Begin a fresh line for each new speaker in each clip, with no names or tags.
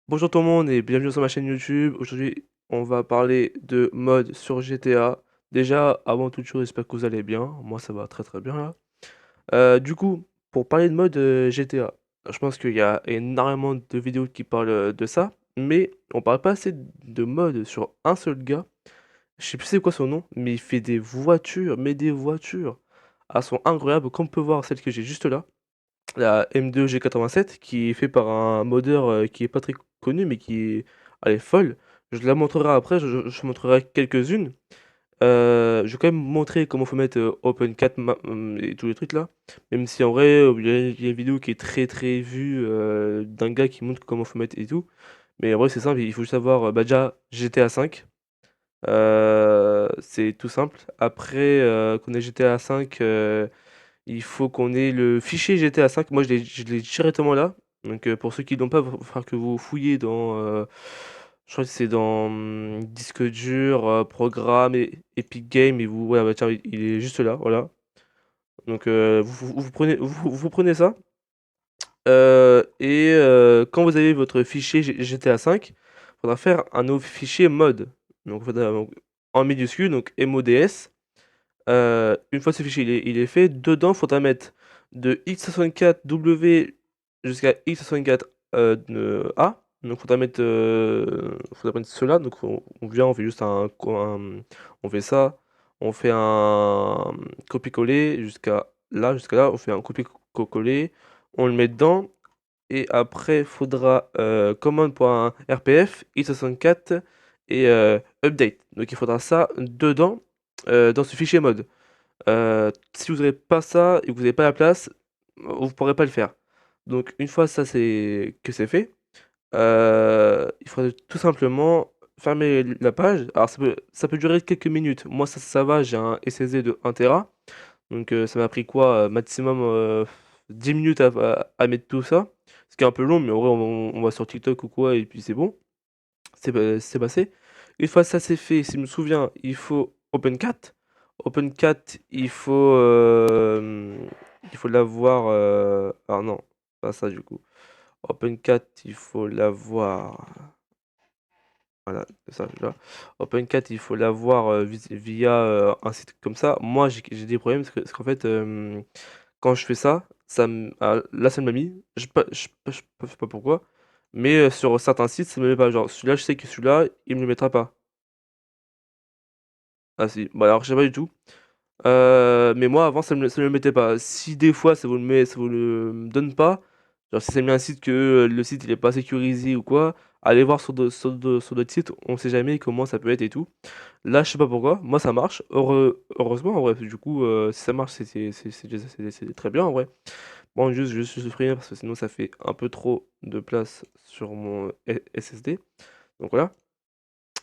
Bonjour tout le monde et bienvenue sur ma chaîne YouTube. Aujourd'hui, on va parler de mode sur GTA. Déjà, avant toute chose, j'espère que vous allez bien. Moi, ça va très très bien là. Du coup, pour parler de mode GTA, je pense qu'il y a énormément de vidéos qui parlent de ça, mais on parle pas assez de mode sur un seul gars. Je sais plus c'est quoi son nom, mais il fait des voitures, mais des voitures. Elles sont incroyables, comme on peut voir celle que j'ai juste là, la M2 G87 qui est fait par un modeur qui est pas très connu mais qui est, elle est folle. Je la montrerai après, je montrerai quelques-unes. Je vais quand même montrer comment faut mettre OpenCat et tous les trucs là. Même si en vrai, il y a une vidéo qui est très très vue d'un gars qui montre comment faut mettre et tout. Mais en vrai, c'est simple, il faut juste savoir bah, déjà GTA 5. C'est tout simple. Après qu'on ait GTA 5, il faut qu'on ait le fichier GTA 5. Moi, je l'ai directement là. Donc, pour ceux qui l'ont pas, il va falloir que vous fouillez dans. Je crois que c'est dans disque dur, programme et Epic Game. Et vous, ouais, bah, tiens, il est juste là. Voilà. Donc, vous prenez, vous prenez ça. Quand vous avez votre fichier GTA 5, il faudra faire un nouveau fichier mod. Donc, en minuscule, donc MODS. Une fois ce fichier il est fait, dedans, il faudra mettre de x64W jusqu'à x64A. Donc, faudra mettre cela. Donc, on vient, on fait juste on fait ça. On fait un copier-coller jusqu'à là. On fait un copier-coller. On le met dedans. Et après, il faudra commande.rpf, x64 et update. Donc, il faudra ça dedans, dans ce fichier mode. Si vous n'avez pas ça et que vous n'avez pas la place, vous ne pourrez pas le faire. Donc une fois ça c'est fait, il faudrait tout simplement fermer la page. Alors ça peut durer quelques minutes. Moi ça va, j'ai un SSD de 1 Tera. Donc ça m'a pris quoi, maximum 10 minutes à mettre tout ça. Ce qui est un peu long, mais en vrai on va sur TikTok ou quoi et puis c'est bon. C'est passé. Une fois ça c'est fait, si je me souviens, il faut OpenCat. OpenCat, il faut l'avoir. Ah non, pas ça du coup. OpenCat, il faut l'avoir. Voilà, c'est ça, là. OpenCat, il faut l'avoir via un site comme ça. Moi, j'ai des problèmes parce qu'en fait, quand je fais ça, là, ça me l'a mis. Je sais pas pourquoi. Mais sur certains sites, ça me le met pas. Genre, celui-là, je sais que celui-là, il me le mettra pas. Ah si, bah alors je sais pas du tout. Mais moi avant ça me le mettait pas. Si des fois ça vous le donne pas, genre si c'est mis un site que le site il est pas sécurisé ou quoi, allez voir sur d'autres sites, on sait jamais comment ça peut être et tout. Là je sais pas pourquoi, moi ça marche, heureusement en vrai, du coup si ça marche c'est très bien en vrai. Bon juste je suis supprimé parce que sinon ça fait un peu trop de place sur mon SSD. Donc voilà.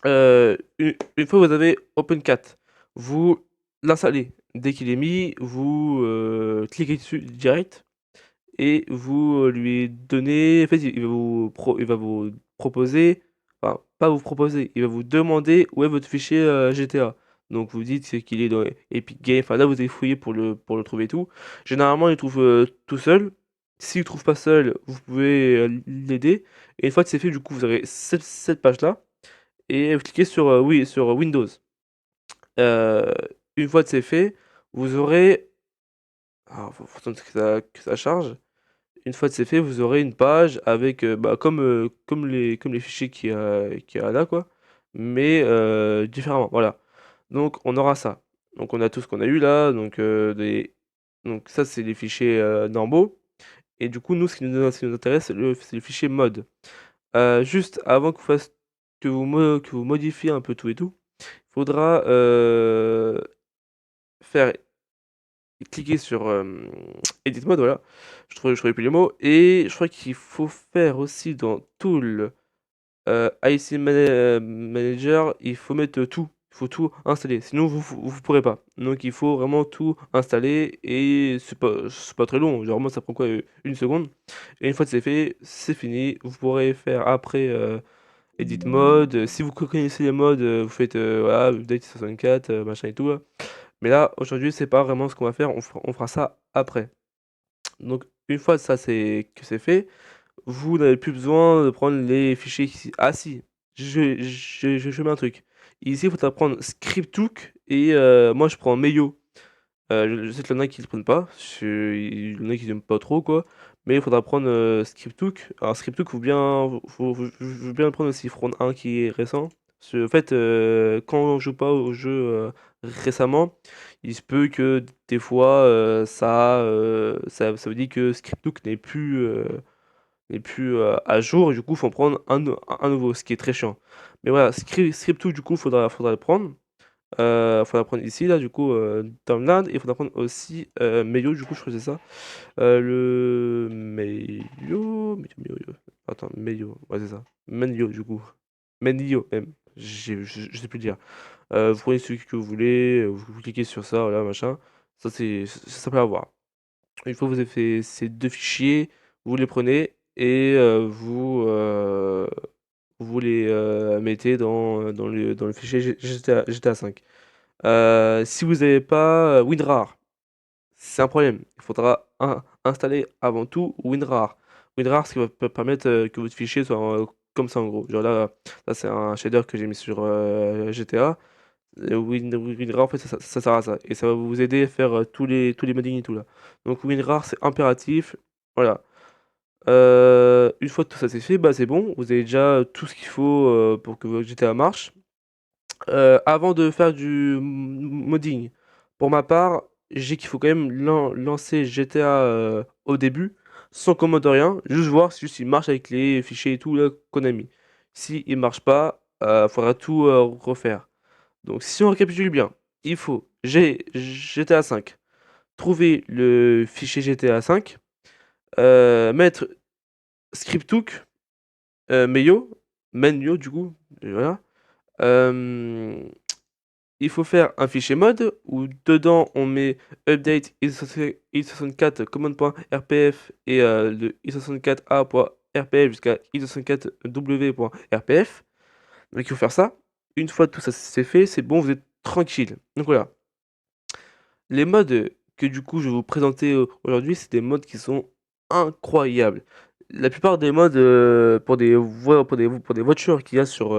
Une fois que vous avez OpenCat, vous l'installez. Dès qu'il est mis, vous cliquez dessus direct et vous lui donnez. En fait, il va vous proposer. Enfin, pas vous proposer, il va vous demander où est votre fichier GTA. Donc vous dites qu'il est dans Epic Games. Enfin là, vous allez fouiller pour le trouver et tout. Généralement, il trouve tout seul. S'il ne trouve pas seul, vous pouvez l'aider. Et une fois que c'est fait, du coup, vous aurez cette page-là et vous cliquez sur, oui, sur Windows. Heu, une fois que c'est fait, vous aurez alors faut attendre que ça charge. Une fois que c'est fait, vous aurez une page avec, bah, comme les fichiers qu'il y a là, quoi, mais différemment, voilà. Donc on aura ça. Donc on a tout ce qu'on a eu là, donc ça, c'est les fichiers, normaux et du coup, nous, ce qui nous intéresse, c'est le fichier mode. Juste avant que vous modifiez un peu tout et tout, faudra, faire cliquer sur, edit mode, voilà. Je trouvais plus les mots et je crois qu'il faut faire aussi dans tool, IC manager, il faut mettre, tout. Il faut tout installer, sinon vous pourrez pas. Donc il faut vraiment tout installer et c'est pas très long, genre moi ça prend quoi, 1 seconde et une fois que c'est fait, c'est fini. Vous pourrez faire après, edit mode, si vous connaissez les modes, vous faites, voilà, update 64, machin et tout là. Mais là, aujourd'hui, c'est pas vraiment ce qu'on va faire, on fera ça après. Donc une fois ça c'est fait, vous n'avez plus besoin de prendre les fichiers ici. Ah si, je mets un truc. Ici, il faudra prendre Scripthook et moi je prends Meyo. Je sais qu'il y en a qui le prennent pas, il y en a qui n'aiment pas trop quoi, mais il faudra prendre Scripthook. Alors Scripthook, faut bien le prendre aussi, il faut prendre un qui est récent. Parce que, en fait, quand on joue pas au jeu récemment, il se peut que des fois ça veut dire que Scripthook n'est plus à jour, et du coup, faut en prendre un nouveau, ce qui est très chiant. Mais voilà, Scripthook, du coup, faudra le prendre. Faudra prendre ici, là, du coup, Download, et il faudra prendre aussi Meyo, du coup, je crois que c'est ça. Le Meyo. Attends, Meyo, ouais, c'est ça. Menyo, du coup. Menyo, même. Je sais plus dire. Vous prenez celui que vous voulez, vous cliquez sur ça, voilà, machin. Ça peut avoir. Une fois que vous avez fait ces deux fichiers, vous les prenez et vous les mettez dans le fichier GTA 5. Si vous n'avez pas WinRAR, c'est un problème. Il faudra installer avant tout WinRAR. WinRAR, ce qui va permettre que votre fichier soit comme ça en gros. Genre là c'est un shader que j'ai mis sur GTA. WinRAR, en fait, ça sert à ça. Et ça va vous aider à faire tous les moddings et tout là. Donc WinRAR, c'est impératif. Voilà. Une fois que tout ça c'est fait, bah c'est bon. Vous avez déjà tout ce qu'il faut pour que votre GTA marche. Avant de faire du modding, pour ma part, j'ai qu'il faut quand même lancer GTA au début, sans commande rien, juste voir si il marche avec les fichiers et tout là qu'on a mis. Si il marche pas, faudra tout refaire. Donc si on récapitule bien, il faut GTA 5, trouver le fichier GTA 5, mettre Scripthook, Meyo, Menyo du coup, et voilà. Euh, il faut faire un fichier mode où dedans on met update i64 command.rpf et le i64a.rpf jusqu'à i64w.rpf. Donc il faut faire ça. Une fois tout ça c'est fait, c'est bon, vous êtes tranquille. Donc voilà. Les modes que du coup je vais vous présenter aujourd'hui, c'est des modes qui sont incroyables. La plupart des modes pour des voitures qu'il y a sur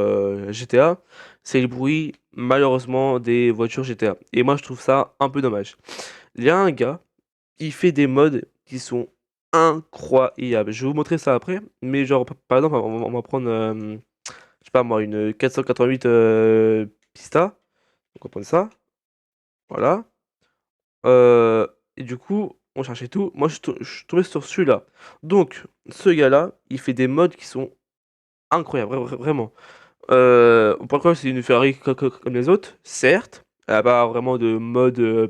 GTA, c'est le bruit malheureusement des voitures GTA. Et moi je trouve ça un peu dommage. Il y a un gars qui fait des modes qui sont incroyables. Je vais vous montrer ça après, mais genre par exemple on va prendre je sais pas moi une 488 Pista. Donc on va prendre ça, voilà. Euh, et du coup, on cherchait tout. Moi, je suis tombé sur celui-là. Donc, ce gars-là, il fait des mods qui sont incroyables, vraiment. Pourquoi c'est une Ferrari comme les autres? Certes, elle n'a pas vraiment de mode, elle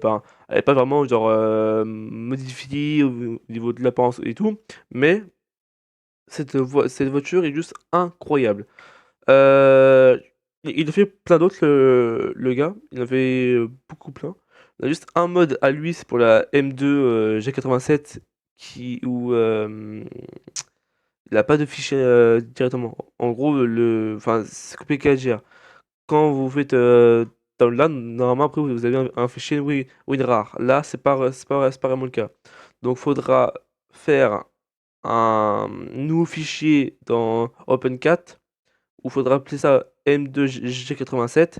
n'est pas vraiment genre modifiée au niveau de l'apparence et tout, mais cette voiture est juste incroyable. Euh, il a fait plein d'autres, le gars. Il en a fait beaucoup plein. Il a juste un mode à lui, c'est pour la M2 G87 où il n'a pas de fichier directement. En gros, enfin, c'est compliqué à dire. Quand vous faites download, normalement après vous avez un fichier WinRAR. Là, c'est pas vraiment le cas. Donc, faudra faire un nouveau fichier dans OpenCat où il faudra appeler ça M2G87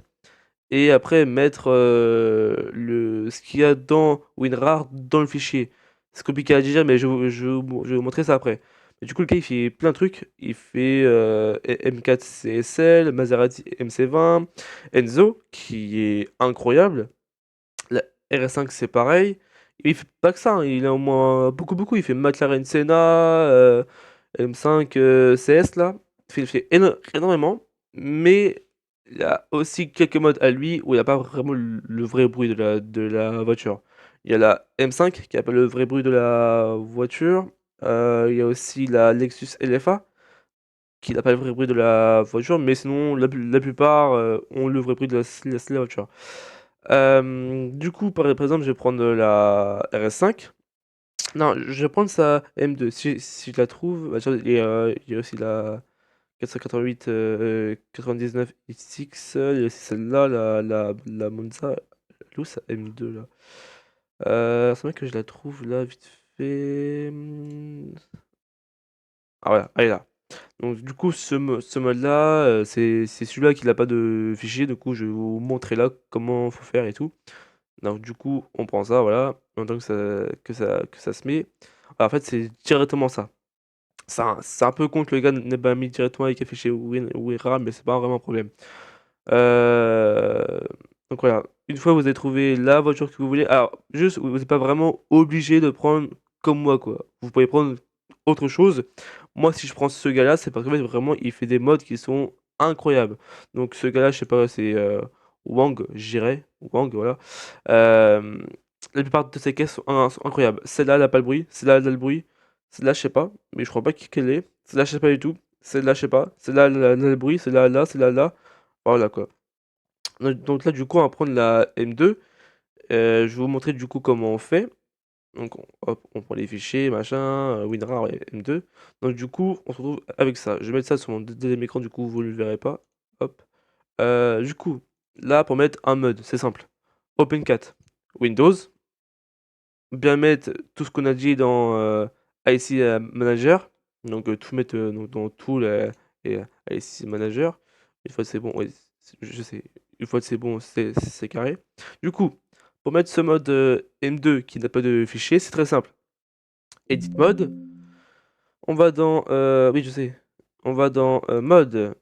et après mettre ce qu'il y a dans WinRAR dans le fichier. C'est compliqué à dire, mais je vais vous montrer ça après. Mais du coup, le gars, il fait plein de trucs. Il fait M4 CSL, Maserati MC20, Enzo, qui est incroyable. La RS5, c'est pareil. Il fait pas que ça, hein, il a au moins beaucoup. Il fait McLaren Senna, M5 CS là. Il fait énormément. Mais il y a aussi quelques modes à lui où il n'y a pas vraiment le vrai bruit de la voiture. Il y a la M5 qui n'a pas le vrai bruit de la voiture. Il y a aussi la Lexus LFA qui n'a pas le vrai bruit de la voiture. Mais sinon, la plupart ont le vrai bruit de la voiture. Du coup, par exemple, je vais prendre la RS5. Non, je vais prendre sa M2. Si je la trouve, bah, tiens, il y a aussi la 488 99 XX. Il y a aussi celle-là, la Monza. Elle est où sa M2 là? C'est vrai que je la trouve là, vite fait. Ah voilà, elle est là. Donc du coup, ce mode-là, c'est celui-là qui n'a pas de fichier. Du coup, je vais vous montrer là comment faut faire et tout. Donc du coup, on prend ça, voilà, en même temps que ça se met. Alors, en fait, c'est directement ça. C'est un peu con que le gars n'ait pas mis directement avec un fichier WinRAR, mais c'est pas vraiment un problème. Euh, donc voilà, une fois que vous avez trouvé la voiture que vous voulez, alors juste, vous n'êtes pas vraiment obligé de prendre comme moi, quoi. Vous pouvez prendre autre chose. Moi, si je prends ce gars-là, c'est parce que vraiment, il fait des modes qui sont incroyables. Donc ce gars-là, je sais pas, c'est Wang, j'irais. Wang, voilà. Euh, la plupart de ces caisses sont incroyables. Celle-là, elle a pas le bruit. Celle-là, elle a le bruit. Celle-là, je sais pas, mais je crois pas qu'elle est. Celle-là, je sais pas du tout. Celle-là, je sais pas. Celle-là, elle a le bruit. Celle-là, là. Celle-là, là. Voilà quoi. Donc là, du coup, on va prendre la M2. Je vais vous montrer du coup comment on fait. Donc, hop, on prend les fichiers, machin, WinRAR et M2. Donc, du coup, on se retrouve avec ça. Je vais mettre ça sur mon deuxième écran, du coup, vous ne le verrez pas. Hop. Du coup, là, pour mettre un mode, c'est simple. OpenCat, Windows. Bien mettre tout ce qu'on a dit dans IC Manager. Donc, tout mettre donc, dans tout et IC Manager. Une fois que c'est bon, ouais, je sais. Une fois que c'est bon, c'est carré. Du coup, pour mettre ce mode M2 qui n'a pas de fichier, c'est très simple. Edit mode. On va dans. Oui, je sais. On va dans mode.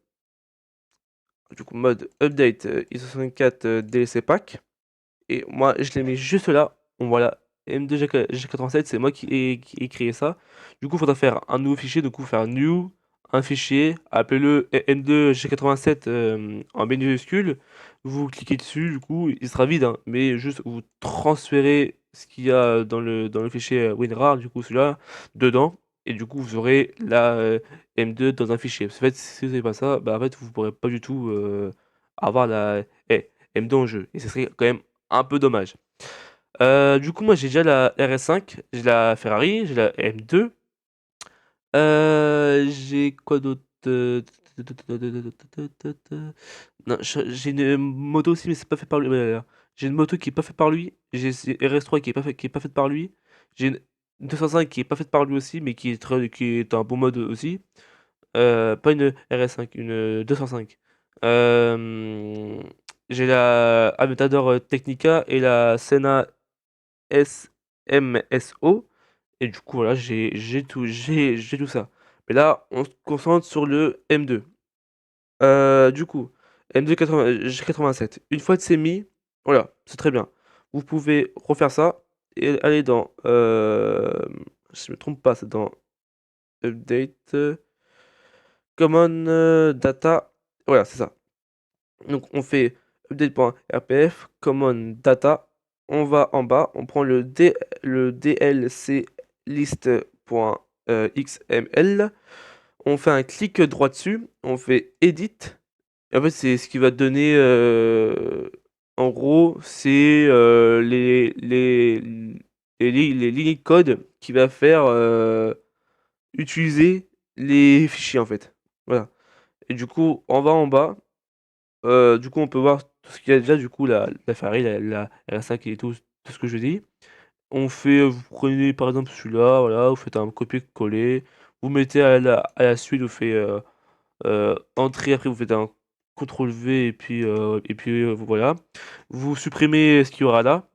Du coup, mode update ISO64 DLC pack. Et moi, je l'ai mis juste là. On voit là. M2G87, c'est moi qui ai créé ça. Du coup, il faudra faire un nouveau fichier. Du coup, faire new, un fichier, appelez-le M2G87 en minuscule. Vous cliquez dessus, du coup, il sera vide, hein, mais juste vous transférez ce qu'il y a dans le fichier WinRAR, du coup, celui-là, dedans. Et du coup, vous aurez la M2 dans un fichier. En fait, si vous n'avez pas ça, bah, en fait, vous pourrez pas du tout avoir la M2 en jeu. Et ce serait quand même un peu dommage. Du coup, moi j'ai déjà la RS5, j'ai la Ferrari, j'ai la M2. J'ai quoi d'autre? Non, j'ai une moto aussi, mais c'est pas fait par lui. Ouais, là. J'ai une moto qui est pas faite par lui. J'ai une RS3 qui est pas faite par lui. J'ai une 205 qui est pas faite par lui aussi, mais qui est un bon mode aussi. Pas une RS5, une 205. Euh, j'ai la Aventador Technica et la Senna SMSO. Et du coup, voilà, j'ai tout ça. Mais là, on se concentre sur le M2. Du coup, M2 G87. Une fois que c'est mis, voilà, c'est très bien. Vous pouvez refaire ça et aller dans. Si je me trompe pas, c'est dans Update. Common Data. Voilà, c'est ça. Donc on fait update.rpf, common data, on va en bas, on prend le dlc list.xml, on fait un clic droit dessus, on fait edit, et en fait c'est ce qui va donner, en gros, c'est les lignes de code qui va faire utiliser les fichiers en fait. Voilà. Et du coup, on va en bas. Du coup, on peut voir tout ce qu'il y a déjà, du coup, la Ferrari, la RS5 et tout ce que je dis. Vous prenez par exemple celui-là, voilà, vous faites un copier-coller, vous mettez à la suite, vous faites entrée, après vous faites un CTRL V et puis voilà. Vous supprimez ce qu'il y aura là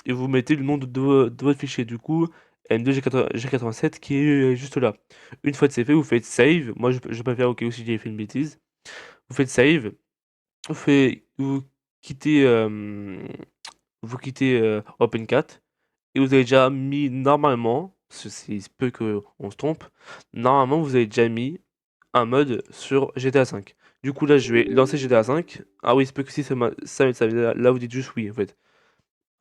et vous mettez le nom de votre fichier, du coup, M2G87 qui est juste là. Une fois que c'est fait, vous faites save. Moi, je préfère au cas où si j'ai fait une bêtise. Vous faites save. Vous quittez, OpenCat et vous avez déjà mis normalement, parce que il se peut qu'on se trompe, normalement vous avez déjà mis un mode sur GTA 5. Du coup là je vais lancer GTA 5. Ah oui, il se peut que si là vous dites juste oui en fait.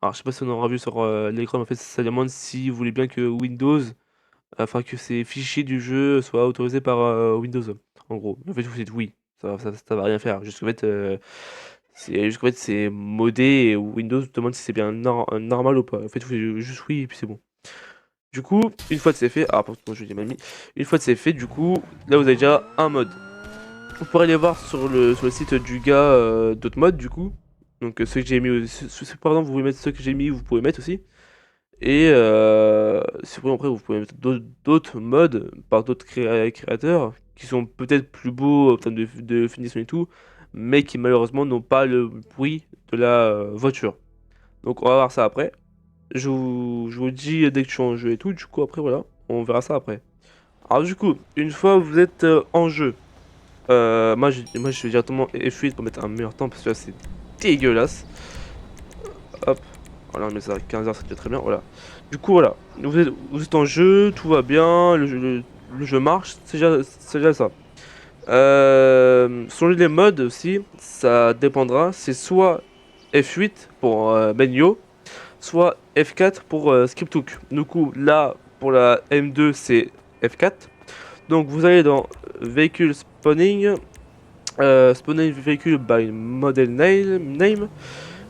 Alors je sais pas si on aura vu sur l'écran, mais en fait ça demande si vous voulez bien que Windows, enfin que ces fichiers du jeu soient autorisés par Windows. En gros, en fait vous dites oui, ça va rien faire. C'est modé et Windows demande si c'est bien normal ou pas. En fait, vous faites juste oui et puis c'est bon. Du coup, une fois que c'est fait, pardon, je l'ai mal mis. Une fois que c'est fait, du coup, là vous avez déjà un mode. Vous pourrez aller voir sur le site du gars d'autres modes du coup. Donc ceux que j'ai mis, par exemple, vous pouvez mettre ceux que j'ai mis, vous pouvez mettre aussi. Et si vous voulez, après, vous pouvez mettre d'autres modes par d'autres créateurs qui sont peut-être plus beaux en termes de finition et tout, mais qui malheureusement n'ont pas le bruit de la voiture. Donc on va voir ça après. Je vous dis dès que je suis en jeu et tout, du coup après voilà, on verra ça après. Alors du coup, une fois vous êtes en jeu, moi je vais directement F8 pour mettre un meilleur temps parce que là c'est dégueulasse. Hop, voilà on met ça à 15h, c'est déjà très bien, voilà. Du coup voilà, vous êtes en jeu, tout va bien, le jeu marche, c'est déjà ça. Sur les modes aussi, ça dépendra, c'est soit F8 pour Benyo, soit F4 pour Scripthook. Du coup, là, pour la M2, c'est F4. Donc, vous allez dans Vehicle Spawning, Spawning Vehicle by Model Name,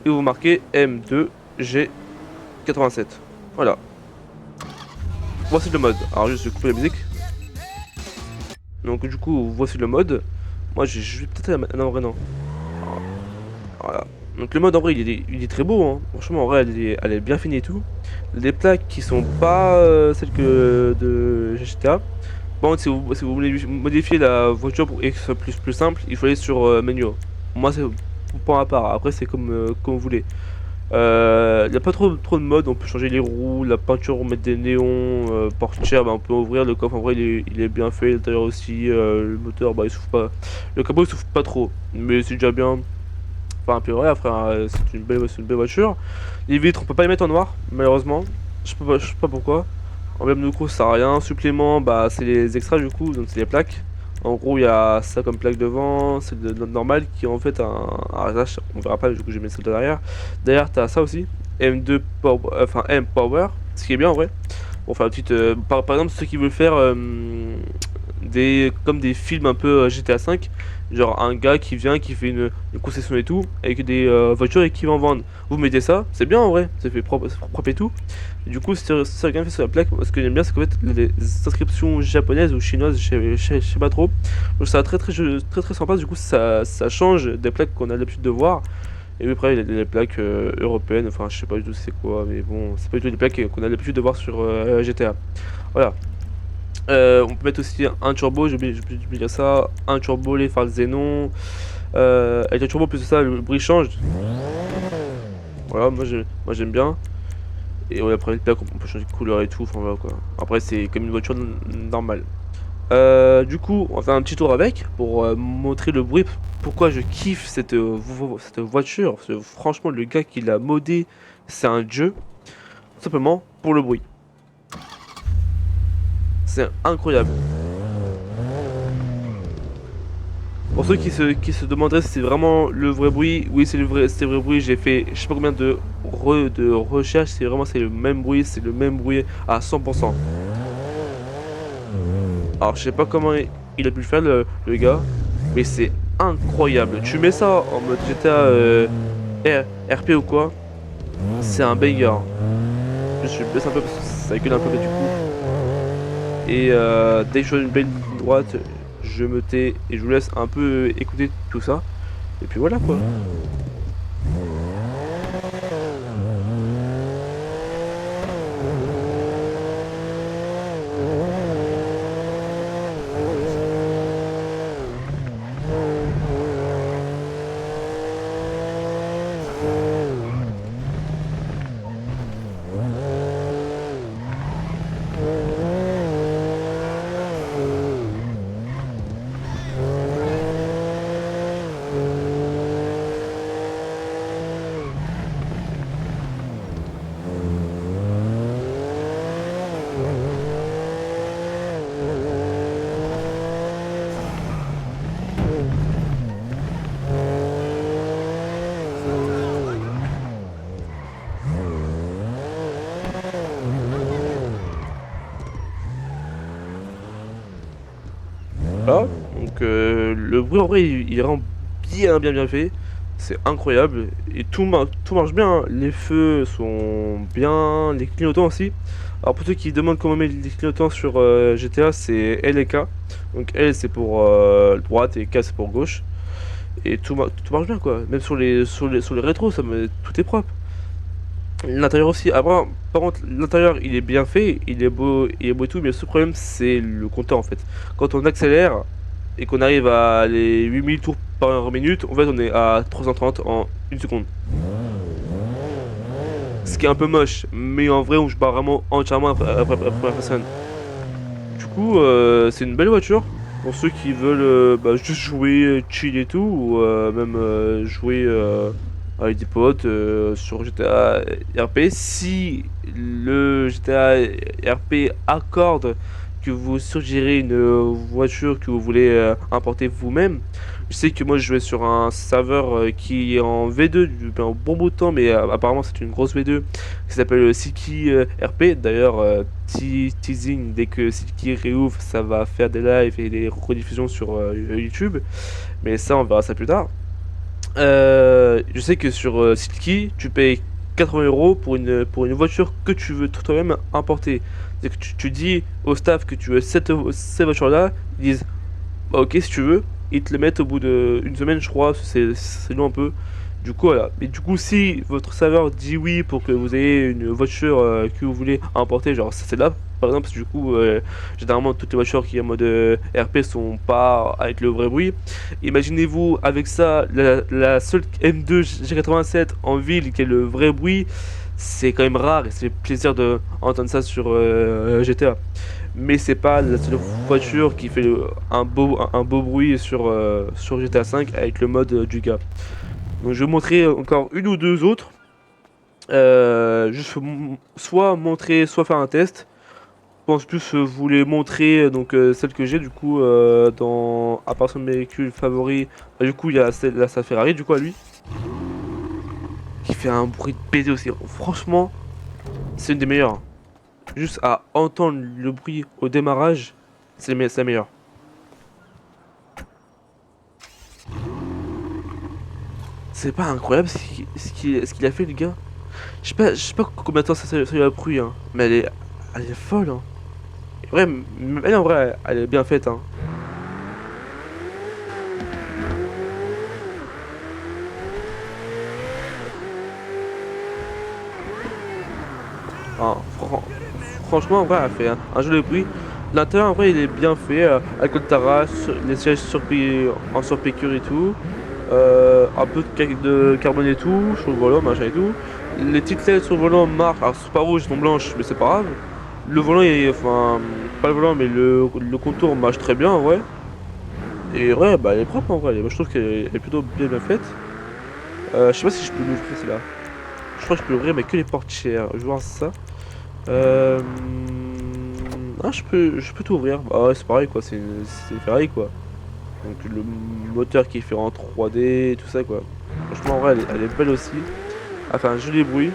et vous marquez M2G87. Voilà. Voici le mode. Alors, juste couper la musique. Donc, du coup, voici le mode. Moi, je vais peut-être la mettre. Non, en vrai, non. Voilà. Donc le mode en vrai il est très beau hein. Franchement en vrai elle est bien finie et tout. Les plaques qui sont pas celles que de GTA. Bon si vous voulez modifier la voiture pour que ce soit plus simple, il faut aller sur menu. Moi c'est pour ma part, après c'est comme vous voulez. Il n'y a pas trop de modes, on peut changer les roues, la peinture, on met des néons, portière, bah, on peut ouvrir le coffre en vrai il est bien fait, l'intérieur aussi, le moteur bah il souffle pas. Le capot il souffle pas trop, mais c'est déjà bien. Enfin, un peu vrai, frère, c'est une belle voiture. Les vitres, on peut pas les mettre en noir, malheureusement. Je sais pas pourquoi. Emblème de course, ça sert à rien. Supplément, bah, c'est les extras du coup, donc c'est les plaques. En gros, il y a ça comme plaque devant, c'est de note normale qui est en fait un réglage. On verra pas, du coup, j'ai mis ça derrière. Derrière, t'as ça aussi. M2 Power, enfin M Power, ce qui est bien en vrai. Bon, faire une petite. Par exemple, ceux qui veulent faire comme des films un peu GTA V, genre un gars qui vient, qui fait une concession et tout, avec des voitures et qui va en vendre. Vous mettez ça, c'est bien en vrai, c'est fait c'est propre et tout. Et du coup, si quelqu'un fait sur la plaque, ce que j'aime bien, c'est qu'en fait, les inscriptions japonaises ou chinoises, je sais pas trop. Donc ça très sympa, du coup, ça change des plaques qu'on a l'habitude de voir. Et après, il y a les plaques européennes, enfin, je sais pas du tout c'est quoi, mais bon, c'est pas du tout des plaques qu'on a l'habitude de voir sur GTA. Voilà. On peut mettre aussi un turbo, j'ai oublié de dire ça, un turbo, les phares xénon. Avec le turbo plus de ça, le bruit change. Voilà, moi j'aime bien. Et ouais, après les plaques, on peut changer de couleur et tout, enfin voilà quoi. Après c'est comme une voiture normale. Du coup, on va faire un petit tour avec pour montrer le bruit. Pourquoi je kiffe cette voiture. Parce que franchement, le gars qui l'a modé, c'est un dieu. Tout simplement pour le bruit. C'est incroyable. Pour ceux qui se demanderaient si c'est vraiment le vrai bruit, oui c'est le vrai bruit, j'ai fait je sais pas combien de recherches, c'est le même bruit, c'est le même bruit à 100%. Alors je sais pas comment il a pu le faire le gars, mais c'est incroyable. Tu mets ça en mode GTA RP ou quoi, c'est un banger. Je baisse un peu parce que ça gueule un peu mais du coup. Et dès que je vois une belle ligne droite, je me tais et je vous laisse un peu écouter tout ça. Et puis voilà quoi. Voilà. Donc le bruit en vrai il est vraiment bien fait. C'est incroyable. Et tout marche bien, hein. Les feux sont bien. Les clignotants aussi. Alors pour ceux qui demandent comment mettre les clignotants sur GTA, c'est L et K. Donc L c'est pour droite et K c'est pour gauche. Et tout marche bien quoi. Même sur les rétros, tout est propre. L'intérieur aussi. Après, par contre, l'intérieur il est bien fait, il est beau et tout, mais le seul problème c'est le compteur en fait. Quand on accélère et qu'on arrive à les 8000 tours par minute, en fait on est à 330 en une seconde. Ce qui est un peu moche, mais en vrai on joue pas vraiment entièrement après première personne. Du coup, c'est une belle voiture pour ceux qui veulent bah, juste jouer chill et tout, ou même jouer avec des potes sur GTA RP. Si le GTA RP accorde que vous suggérez une voiture que vous voulez importer vous-même, je sais que moi je jouais sur un serveur qui est en V2 depuis un bon bout de temps, mais apparemment c'est une grosse V2 qui s'appelle Siki RP. D'ailleurs, teasing, dès que Siki réouvre, ça va faire des lives et des rediffusions sur YouTube. Mais ça, on verra ça plus tard. Je sais que sur Silky, tu payes 80 euros pour une voiture que tu veux toi-même importer. C'est que tu dis au staff que tu veux cette voiture-là, ils disent bah, ok si tu veux, ils te le mettent au bout d'une semaine, je crois, c'est long un peu. Du coup, voilà. Mais du coup, si votre serveur dit oui pour que vous ayez une voiture que vous voulez importer, genre celle-là, par exemple, parce que du coup, généralement, toutes les voitures qui en mode RP sont pas avec le vrai bruit. Imaginez-vous avec ça, la seule M2 G87 en ville qui a le vrai bruit, c'est quand même rare et c'est plaisir de entendre ça sur GTA. Mais c'est pas la seule voiture qui fait un beau bruit sur GTA V avec le mode du gars. Donc je vais vous montrer encore une ou deux autres. Juste soit montrer, soit faire un test. Je pense plus vous les montrer, donc celle que j'ai du coup dans à part son véhicule favori. Bah, du coup il y a sa Ferrari du coup à lui. Qui fait un bruit de baiser aussi. Franchement, c'est une des meilleures. Juste à entendre le bruit au démarrage, c'est la meilleure. C'est pas incroyable ce qu'il a fait le gars. Je sais pas combien de temps ça lui a pris, hein. Mais elle est folle, hein. Et ouais, elle en vrai, elle est bien faite, hein. Hein, franchement, en vrai, elle fait un joli bruit. L'intérieur, en vrai, il est bien fait. Avec le terrasse, les sièges en surpiqûre et tout. Un peu de carbone et tout, sur le volant, machin et tout. Les petites LED sur le volant marquent. Alors, c'est pas rouge, elles sont blanches, mais c'est pas grave. Le volant, enfin, pas le volant, mais le contour marche très bien, en vrai. Et ouais, bah elle est propre en vrai. Moi je trouve qu'elle est plutôt bien faite. Je sais pas si je peux l'ouvrir celle-là. Je crois que je peux l'ouvrir mais que les portières. Je vais voir ça. Euh... Ah je peux tout ouvrir. Bah ouais c'est pareil quoi, c'est une Ferrari quoi. Donc le moteur qui est fait en 3D, tout ça quoi. Franchement en vrai elle est belle aussi. Elle fait un joli bruit.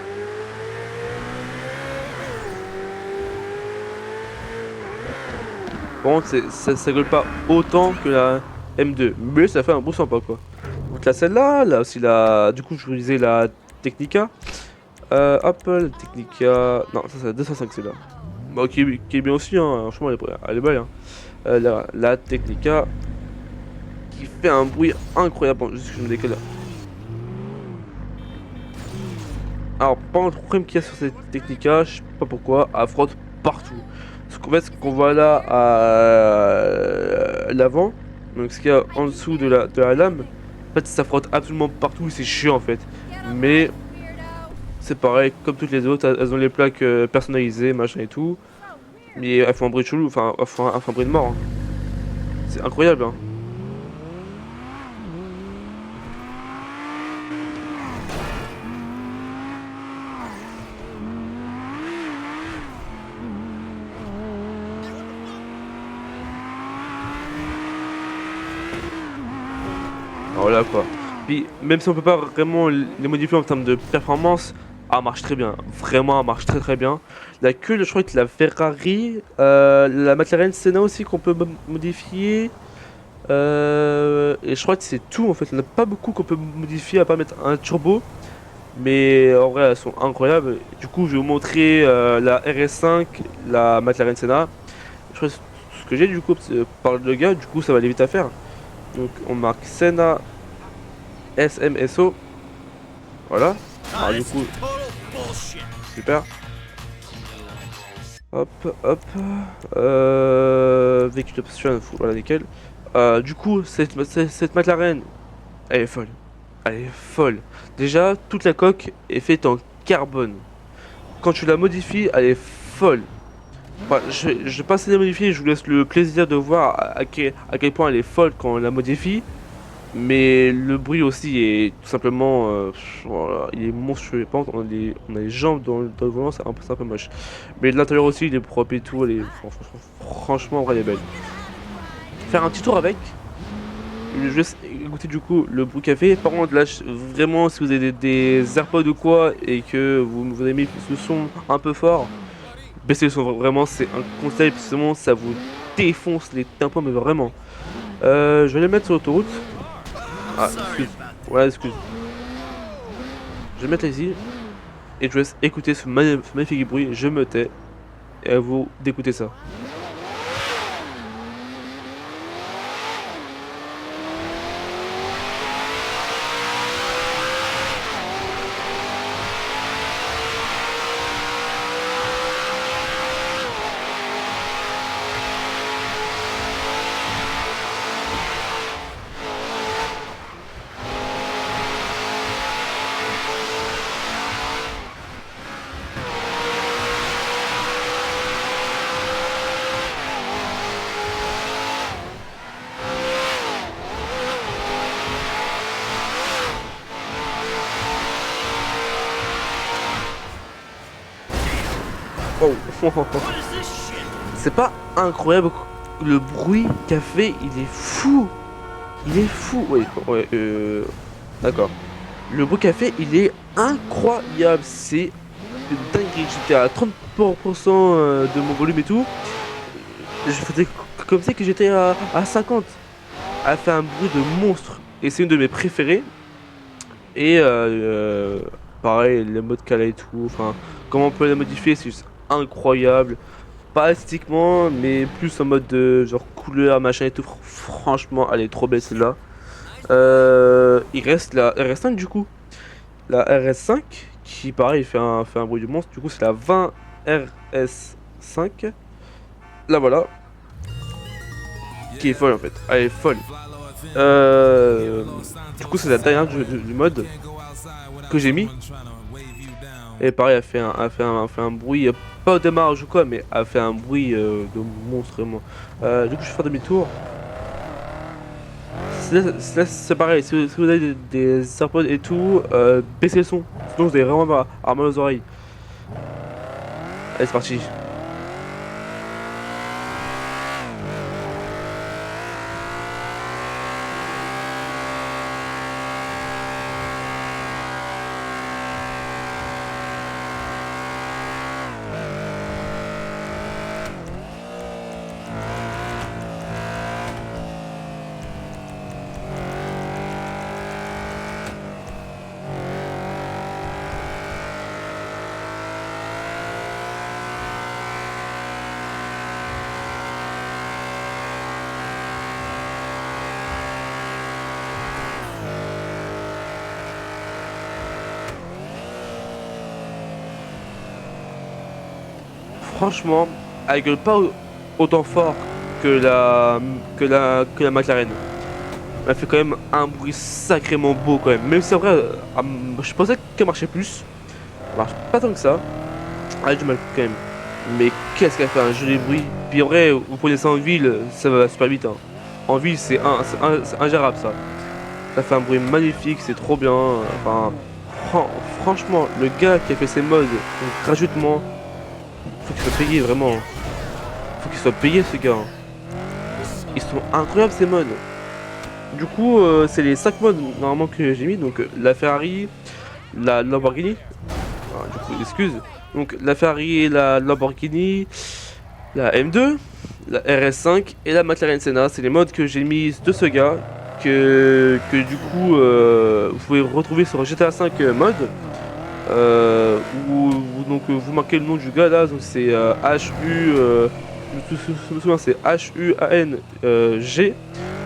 Par contre ça gueule pas autant que la M2. Mais ça fait un beau sympa quoi. Donc là celle-là, là aussi la. Du coup je vous disais la Technica. Apple, Technica. Non, ça c'est la 205 c'est là. Bah, qui est bien aussi, hein. Franchement, elle est belle. Hein. La Technica qui fait un bruit incroyable. Bon, juste que je me décale là. Alors, par contre, le problème qu'il y a sur cette Technica, je sais pas pourquoi, elle frotte partout. Parce qu'en fait, ce qu'on voit là à l'avant, donc ce qu'il y a en dessous de la lame, en fait, ça frotte absolument partout. C'est chiant en fait. Mais c'est pareil, comme toutes les autres, elles ont les plaques personnalisées, machin et tout. Mais elles font un bruit de chelou, enfin, elles font un bruit de mort. Hein. C'est incroyable, hein. Alors là, quoi. Puis, même si on peut pas vraiment les modifier en termes de performance, elle marche très bien. Vraiment, elle marche très très bien. Il y a que, je crois que la Ferrari, la McLaren Senna aussi qu'on peut modifier. Et je crois que c'est tout en fait. Il n'y en a pas beaucoup qu'on peut modifier à part mettre un turbo. Mais en vrai, elles sont incroyables. Du coup, je vais vous montrer la RS5, la McLaren Senna. Je crois que ce que j'ai du coup, par le gars, du coup, ça va aller vite à faire. Donc, on marque Senna SMSO. Voilà. Alors, du coup, Super. Hop, hop. Véhicule d'option, voilà nickel. Du coup, cette McLaren, elle est folle. Elle est folle. Déjà, toute la coque est faite en carbone. Quand tu la modifies, elle est folle. Enfin, je vais pas assez la modifier, je vous laisse le plaisir de voir à quel point elle est folle quand on la modifie. Mais le bruit aussi est tout simplement, voilà, il est monstrueux. Par contre, on a les jambes dans le volant, c'est un peu moche. Mais de l'intérieur aussi, il est propre et tout. Elle est, franchement, en vrai, elle est belle. Faire un petit tour avec. Je vais écouter du coup le bruit café. Par contre, là, vraiment, si vous avez des AirPods ou quoi et que vous avez mis ce son un peu fort, baissez le son. Vraiment, c'est un conseil parce que vraiment, ça vous défonce les tympans, mais vraiment. Je vais les mettre sur l'autoroute. Ah, excuse. Ouais, excuse. Je vais mettre là ici. Et je vous laisse écouter ce magnifique bruit. Je me tais. Et à vous d'écouter ça. Oh. C'est pas incroyable le bruit qu'a fait, il est fou. Il est fou. Oui, ouais, d'accord. Le bruit qu'a fait, il est incroyable. C'est une dinguerie. J'étais à 30% de mon volume et tout. Je faisais comme si que j'étais à 50. Elle a fait un bruit de monstre. Et c'est une de mes préférées. Et pareil, le mode cala et tout. Enfin, comment on peut la modifier, c'est juste incroyable. Pas esthétiquement, mais plus en mode de genre couleur, machin et tout. Franchement, elle est trop belle celle-là. Il reste la RS5 du coup. La RS5 qui pareil fait un bruit de monstre. Du coup c'est la 20 RS5. Là voilà. Qui est folle en fait. Elle est folle. Du coup c'est la dernière du mode que j'ai mis. Et pareil elle fait un bruit. Pas au démarrage ou quoi, mais elle fait un bruit de monstre vraiment. Du coup je vais faire demi-tour. C'est pareil, si vous avez des AirPods et tout, baissez le son, sinon vous allez vraiment avoir mal aux oreilles. Allez, c'est parti. Franchement, elle gueule pas autant fort que la McLaren. Elle fait quand même un bruit sacrément beau quand même. Même si en vrai, je pensais qu'elle marchait plus. Elle marche pas tant que ça. Elle a du mal quand même. Mais qu'est-ce qu'elle fait un joli bruit. Puis en vrai, vous prenez ça en ville, ça va super vite. Hein. En ville, c'est ingérable ça. Ça fait un bruit magnifique, c'est trop bien. Enfin, franchement, le gars qui a fait ces modes gratuitement, faut qu'il soit payé vraiment. Faut qu'il soit payé ce gars. Ils sont incroyables ces modes. Du coup, c'est les 5 modes normalement que j'ai mis. Donc la Ferrari, la Lamborghini. Ah, du coup, excuse. Donc la Ferrari et la Lamborghini, la M2, la RS5 et la McLaren Senna. C'est les modes que j'ai mis de ce gars. Que du coup, vous pouvez retrouver sur GTA 5 mode. Donc vous marquez le nom du gars là. Donc c'est HU. Je me souviens, c'est HUANG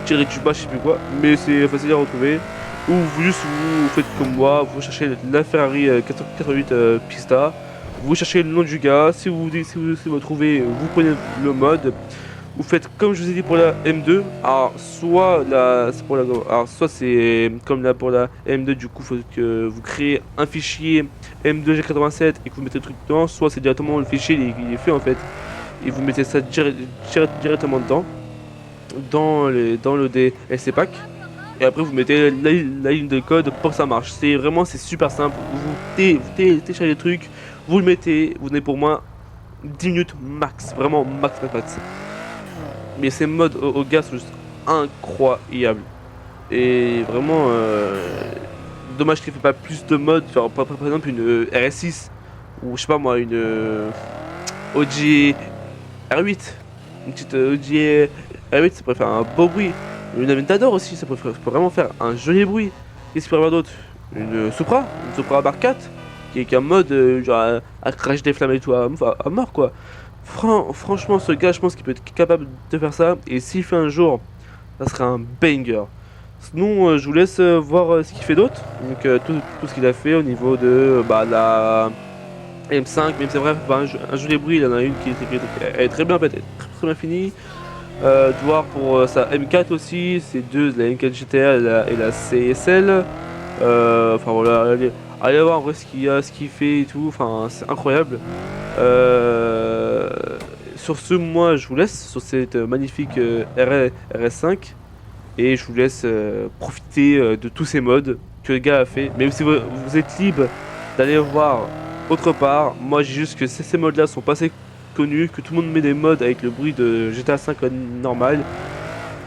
tiré du bas, je sais plus quoi, mais c'est facile à retrouver. ou vous juste vous faites comme moi, vous cherchez la Ferrari 488 Pista, vous cherchez le nom du gars, si vous le trouvez, vous prenez le mode, vous faites comme je vous ai dit pour la M2. Alors soit c'est comme là pour la M2, du coup faut que vous créez un fichier M2G87 et que vous mettez le truc dedans, soit c'est directement le fichier il est fait en fait et vous mettez ça directement dedans dans le DLC pack. Et après vous mettez la ligne de code pour que ça marche. C'est super simple. Vous téléchargez le truc, vous le mettez, vous venez pour moi 10 minutes max, vraiment max max max. Mais ces modes au gars sont juste incroyables. Et vraiment dommage qu'il ne fait pas plus de modes, genre par exemple une RS6 ou je sais pas moi une OG R8. Une petite OG R8 ça pourrait faire un beau bruit. Une Aventador aussi, ça pourrait vraiment faire un joli bruit. Qu'est-ce qu'il pourrait y avoir d'autre? Une Supra Mark 4 qui est un mode genre à crash des flammes et tout à mort quoi. Franchement, ce gars, je pense qu'il peut être capable de faire ça. Et s'il fait un jour, ça serait un banger. Sinon, je vous laisse voir ce qu'il fait d'autre. Donc, tout ce qu'il a fait au niveau de la M5. Même c'est vrai, un jeu des bruits, il y en a une elle est très bien faite, elle est très bien finie. De voir pour sa M4 aussi, c'est deux, la M4 GTR et la CSL. Enfin voilà, allez voir en vrai ce qu'il fait et tout, enfin c'est incroyable. Euh, sur ce, moi je vous laisse sur cette magnifique RS5 et je vous laisse profiter de tous ces modes que le gars a fait. Même si vous êtes libre d'aller voir autre part, moi j'ai juste que ces modes là sont pas assez connus, que tout le monde met des modes avec le bruit de GTA 5 normal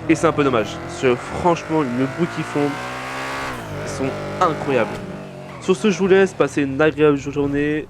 et c'est un peu dommage. Parce que franchement, le bruit qu'ils font, ils sont incroyables. Sur ce, je vous laisse passer une agréable journée